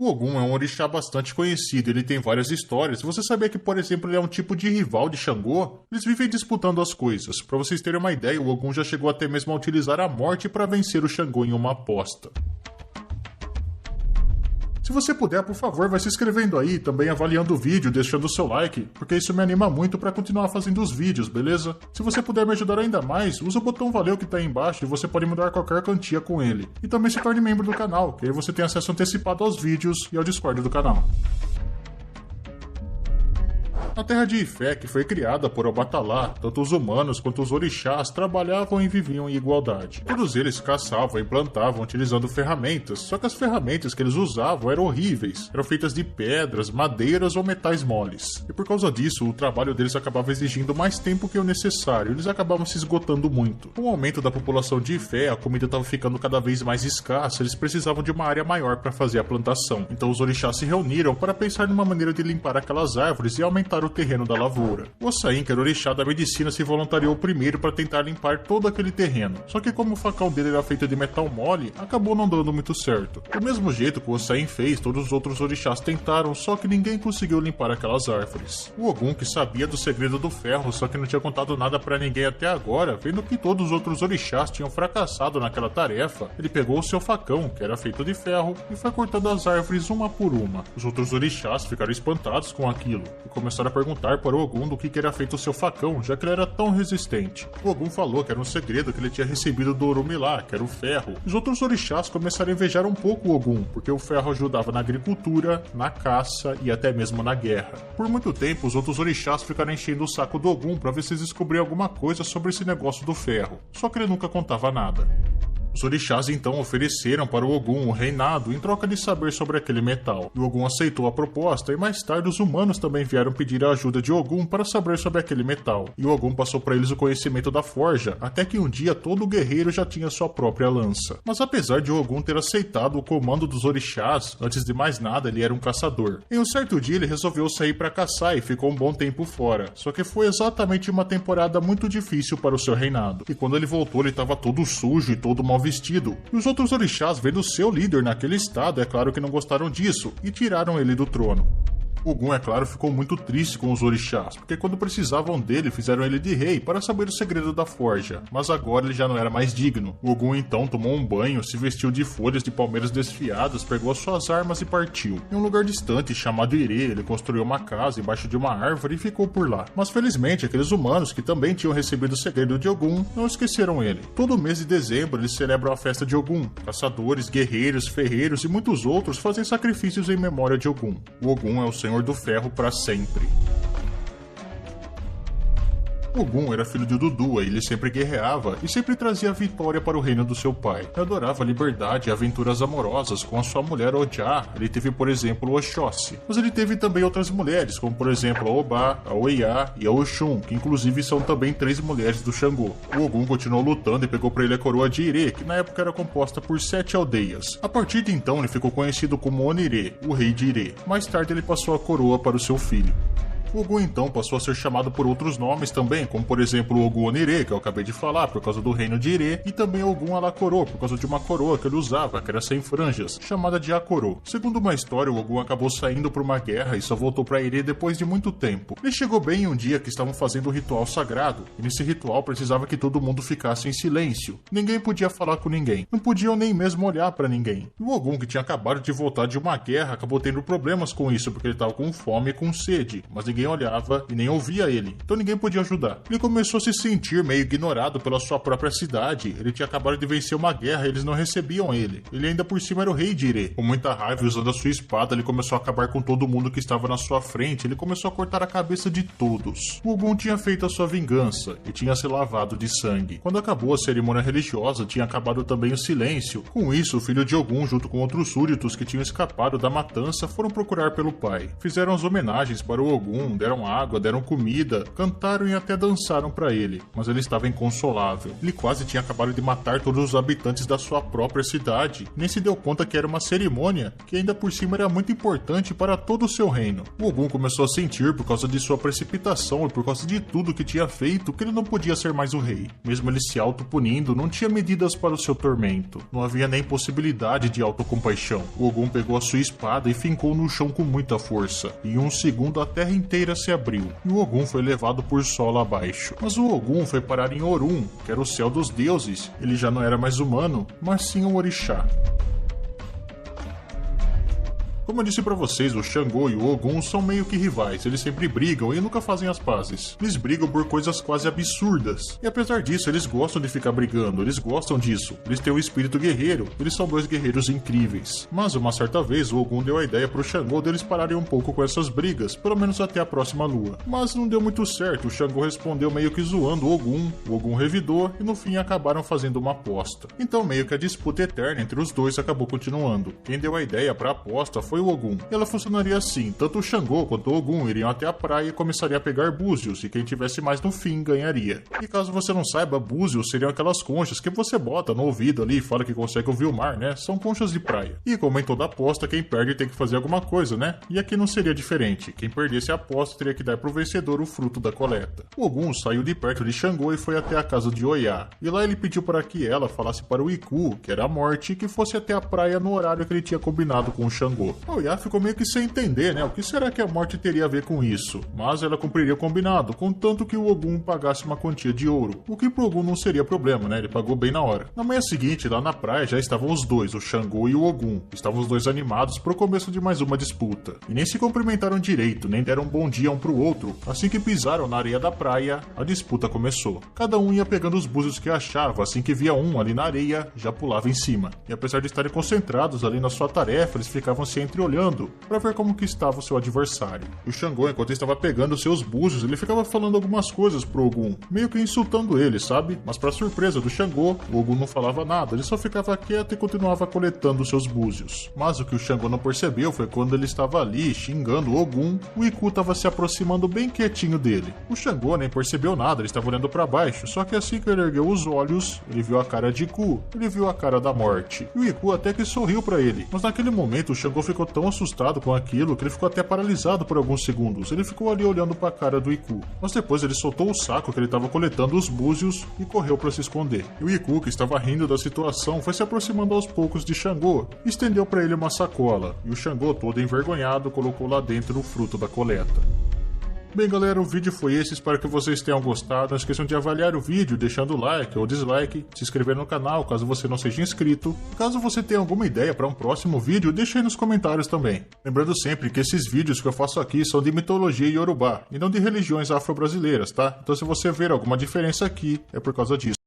O Ogum é um orixá bastante conhecido, ele tem várias histórias. Você sabia que, por exemplo, ele é um tipo de rival de Xangô? Eles vivem disputando as coisas. Para vocês terem uma ideia, o Ogum já chegou até mesmo a utilizar a morte para vencer o Xangô em uma aposta. Se você puder, por favor, vai se inscrevendo aí, também avaliando o vídeo, deixando o seu like, porque isso me anima muito para continuar fazendo os vídeos, beleza? Se você puder me ajudar ainda mais, usa o botão valeu que tá aí embaixo e você pode mudar qualquer quantia com ele. E também se torne membro do canal, que aí você tem acesso antecipado aos vídeos e ao Discord do canal. A terra de Ifé, que foi criada por Obatalá, tanto os humanos quanto os orixás trabalhavam e viviam em igualdade. Todos eles caçavam e plantavam utilizando ferramentas, só que as ferramentas que eles usavam eram horríveis, eram feitas de pedras, madeiras ou metais moles. E por causa disso, o trabalho deles acabava exigindo mais tempo que o necessário, eles acabavam se esgotando muito. Com o aumento da população de Ifé, a comida estava ficando cada vez mais escassa, eles precisavam de uma área maior para fazer a plantação. Então os orixás se reuniram para pensar numa maneira de limpar aquelas árvores e aumentar o terreno da lavoura. O Ossain, que era orixá da medicina, se voluntariou primeiro para tentar limpar todo aquele terreno. Só que como o facão dele era feito de metal mole, acabou não dando muito certo. Do mesmo jeito que o Ossain fez, todos os outros orixás tentaram, só que ninguém conseguiu limpar aquelas árvores. O Ogum, que sabia do segredo do ferro, só que não tinha contado nada para ninguém até agora, vendo que todos os outros orixás tinham fracassado naquela tarefa, ele pegou o seu facão, que era feito de ferro, e foi cortando as árvores uma por uma. Os outros orixás ficaram espantados com aquilo e começaram a perguntar para o Ogum do que era feito o seu facão, já que ele era tão resistente. O Ogum falou que era um segredo que ele tinha recebido do Orumilá, que era o ferro. Os outros orixás começaram a invejar um pouco o Ogum, porque o ferro ajudava na agricultura, na caça e até mesmo na guerra. Por muito tempo, os outros orixás ficaram enchendo o saco do Ogum para ver se eles descobriam alguma coisa sobre esse negócio do ferro, só que ele nunca contava nada. Os orixás então ofereceram para o Ogum o reinado em troca de saber sobre aquele metal. E o Ogum aceitou a proposta e mais tarde os humanos também vieram pedir a ajuda de Ogum para saber sobre aquele metal. E o Ogum passou para eles o conhecimento da forja, até que um dia todo guerreiro já tinha sua própria lança. Mas apesar de Ogum ter aceitado o comando dos orixás, antes de mais nada ele era um caçador. Em um certo dia ele resolveu sair para caçar e ficou um bom tempo fora. Só que foi exatamente uma temporada muito difícil para o seu reinado. E quando ele voltou ele estava todo sujo e todo mal vestido. E os outros orixás, vendo seu líder naquele estado, é claro que não gostaram disso e tiraram ele do trono. Ogum, é claro, ficou muito triste com os orixás, porque quando precisavam dele, fizeram ele de rei para saber o segredo da forja, mas agora ele já não era mais digno. Ogum então tomou um banho, se vestiu de folhas de palmeiras desfiadas, pegou as suas armas e partiu. Em um lugar distante, chamado Irê, ele construiu uma casa embaixo de uma árvore e ficou por lá. Mas felizmente, aqueles humanos que também tinham recebido o segredo de Ogum, não esqueceram ele. Todo mês de dezembro, eles celebram a festa de Ogum. Caçadores, guerreiros, ferreiros e muitos outros fazem sacrifícios em memória de Ogum. O Ogum é o Senhor do Ferro para sempre. Ogum era filho de Dudu, e ele sempre guerreava e sempre trazia vitória para o reino do seu pai. Ele adorava a liberdade e aventuras amorosas com a sua mulher Ojá. Ele teve, por exemplo, Oxóssi. Mas ele teve também outras mulheres, como por exemplo a Obá, a Oiá e a Oxum, que inclusive são também 3 mulheres do Xangô. O Ogum continuou lutando e pegou para ele a coroa de Irê, que na época era composta por 7 aldeias. A partir de então ele ficou conhecido como Onirê, o rei de Irê. Mais tarde ele passou a coroa para o seu filho. O Ogum então passou a ser chamado por outros nomes também, como por exemplo o Ogum Onirê, que eu acabei de falar, por causa do reino de Irê, e também Ogum Alacorô, por causa de uma coroa que ele usava, que era sem franjas, chamada de Acorô. Segundo uma história, o Ogum acabou saindo por uma guerra e só voltou para Irê depois de muito tempo. Ele chegou bem em um dia que estavam fazendo um ritual sagrado, e nesse ritual precisava que todo mundo ficasse em silêncio. Ninguém podia falar com ninguém, não podiam nem mesmo olhar para ninguém. E o Ogum, que tinha acabado de voltar de uma guerra, acabou tendo problemas com isso, porque ele estava com fome e com sede, mas ninguém olhava e nem ouvia ele, então ninguém podia ajudar. Ele começou a se sentir meio ignorado pela sua própria cidade. Ele tinha acabado de vencer uma guerra e eles não recebiam ele. Ele ainda por cima era o rei de Irê. Com muita raiva e usando a sua espada, ele começou a acabar com todo mundo que estava na sua frente. Ele começou a cortar a cabeça de todos. O Ogum tinha feito a sua vingança e tinha se lavado de sangue. Quando acabou a cerimônia religiosa, tinha acabado também o silêncio. Com isso, o filho de Ogum, junto com outros súditos que tinham escapado da matança, foram procurar pelo pai. Fizeram as homenagens para o Ogum, Ogum, deram água, deram comida, cantaram e até dançaram para ele, mas ele estava inconsolável. Ele quase tinha acabado de matar todos os habitantes da sua própria cidade, nem se deu conta que era uma cerimônia que ainda por cima era muito importante para todo o seu reino. O Ogum começou a sentir, por causa de sua precipitação e por causa de tudo que tinha feito, que ele não podia ser mais o rei. Mesmo ele se autopunindo, não tinha medidas para o seu tormento. Não havia nem possibilidade de autocompaixão. O Ogum pegou a sua espada e fincou no chão com muita força. E em um segundo a terra inteira se abriu, e o Ogum foi levado por solo abaixo. Mas o Ogum foi parar em Orun, que era o céu dos deuses. Ele já não era mais humano, mas sim um orixá. Como eu disse pra vocês, o Xangô e o Ogum são meio que rivais, eles sempre brigam e nunca fazem as pazes. Eles brigam por coisas quase absurdas. E apesar disso, eles gostam de ficar brigando, eles gostam disso. Eles têm um espírito guerreiro, eles são dois guerreiros incríveis. Mas uma certa vez, o Ogum deu a ideia pro Xangô deles pararem um pouco com essas brigas, pelo menos até a próxima lua. Mas não deu muito certo, o Xangô respondeu meio que zoando o Ogum revidou e no fim acabaram fazendo uma aposta. Então meio que a disputa eterna entre os dois acabou continuando. Quem deu a ideia pra aposta foi o Ogum. E ela funcionaria assim, tanto o Xangô quanto o Ogum iriam até a praia e começariam a pegar búzios, e quem tivesse mais no fim ganharia. E caso você não saiba, búzios seriam aquelas conchas que você bota no ouvido ali e fala que consegue ouvir o mar, né? São conchas de praia. E como em toda aposta, quem perde tem que fazer alguma coisa, né? E aqui não seria diferente. Quem perdesse a aposta teria que dar pro vencedor o fruto da coleta. O Ogum saiu de perto de Xangô e foi até a casa de Oya. E lá ele pediu para que ela falasse para o Iku, que era a morte, que fosse até a praia no horário que ele tinha combinado com o Xangô. Oya ficou meio que sem entender, né? O que será que a morte teria a ver com isso? Mas ela cumpriria o combinado, contanto que o Ogum pagasse uma quantia de ouro. O que pro Ogum não seria problema, né? Ele pagou bem na hora. Na manhã seguinte, lá na praia, já estavam os dois, o Xangô e o Ogum. Estavam os dois animados pro começo de mais uma disputa. E nem se cumprimentaram direito, nem deram um bom dia um pro outro. Assim que pisaram na areia da praia, a disputa começou. Cada um ia pegando os búzios que achava, assim que via um ali na areia, já pulava em cima. E apesar de estarem concentrados ali na sua tarefa, eles ficavam se entreolhando para ver como que estava o seu adversário. O Xangô, enquanto estava pegando seus búzios, ele ficava falando algumas coisas pro Ogum, meio que insultando ele, sabe? Mas para surpresa do Xangô, o Ogum não falava nada, ele só ficava quieto e continuava coletando seus búzios. Mas o que o Xangô não percebeu foi quando ele estava ali xingando o Ogum, o Iku estava se aproximando bem quietinho dele. O Xangô nem percebeu nada, ele estava olhando para baixo, só que assim que ele ergueu os olhos, ele viu a cara de Iku, ele viu a cara da morte. E o Iku até que sorriu para ele, mas naquele momento o Xangô ficou tão assustado com aquilo que ele ficou até paralisado por alguns segundos. Ele ficou ali olhando para a cara do Iku, mas depois ele soltou o saco que ele estava coletando os búzios e correu para se esconder. E o Iku, que estava rindo da situação, foi se aproximando aos poucos de Xangô e estendeu para ele uma sacola, e o Xangô, todo envergonhado, colocou lá dentro o fruto da coleta. Bem galera, o vídeo foi esse, espero que vocês tenham gostado. Não esqueçam de avaliar o vídeo deixando like ou dislike, se inscrever no canal caso você não seja inscrito. Caso você tenha alguma ideia para um próximo vídeo, deixe aí nos comentários também. Lembrando sempre que esses vídeos que eu faço aqui são de mitologia iorubá e não de religiões afro-brasileiras, tá? Então se você ver alguma diferença aqui, é por causa disso.